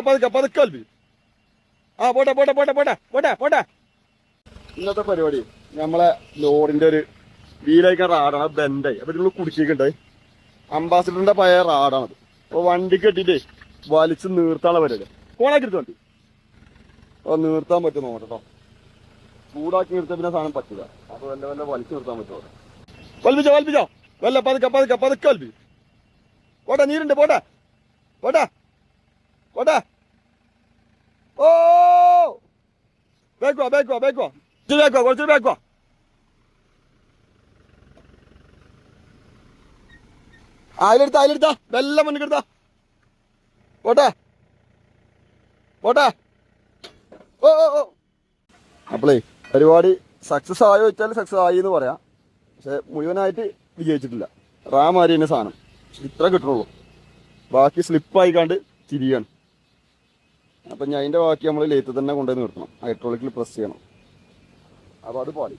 പതുക്കെ വലിപ്പി. ആ പോട്ടെ പോട്ടെ പോട്ടെ പോട്ടെ പോട്ടെ പോട്ടെ. ഇന്നത്തെ പരിപാടി നമ്മളെ ലോറിന്റെ ഒരു വീലയക്കാൻ റാഡാണ്, ബെൻഡായി. അപ്പൊ നിങ്ങൾ കുടിച്ചിട്ടുണ്ട്. അംബാസിഡറിന്റെ പഴയ റാഡാണത്. അപ്പൊ വണ്ടി കെട്ടിട്ട് വലിച്ച് നീർത്താനുള്ള പരിപാടി. കോണാക്കിരുത്ത് വണ്ടി അപ്പൊ നീർത്താൻ പറ്റും നോക്കട്ടോ. ചൂടാക്കി നിർത്താൻ പിന്നെ സാധനം പറ്റില്ല. അപ്പൊ വല്ല വല്ല വലിച്ചു നിർത്താൻ പറ്റുമോ? വലിപ്പിച്ചോ വല്ല പതുക്കെ വലിപ്പി. പോട്ടെ, നീരുണ്ട്, പോട്ടെ പോട്ടെ പോട്ടെ. ഓ ബേക്കുവാ കുറച്ച് ബേക്കുവാ. അതിലെടുത്താ വെള്ളം മുന്നിൽ എടുത്താ. പോട്ടെ പോട്ടെ. ഓ ഓ ഓ അപ്പളേ പരിപാടി സക്സസ് ആയോ വെച്ചാൽ സക്സസ് ആയി എന്ന് പറയാം. പക്ഷെ മുഴുവനായിട്ട് വിജയിച്ചിട്ടില്ല. റാമാരി തന്നെ സാധനം ഇത്ര കിട്ടണുള്ളൂ. ബാക്കി സ്ലിപ്പായിക്കാണ്ട് തിരിയാണ്. അപ്പം ഞാൻ അതിൻ്റെ ബാക്കി നമ്മൾ ലേത്ത് തന്നെ കൊണ്ടുപോയി നിർത്തണം. ഹൈഡ്രോളിക്കിൽ പ്രസ് ചെയ്യണം. അപ്പോൾ അത് പാടി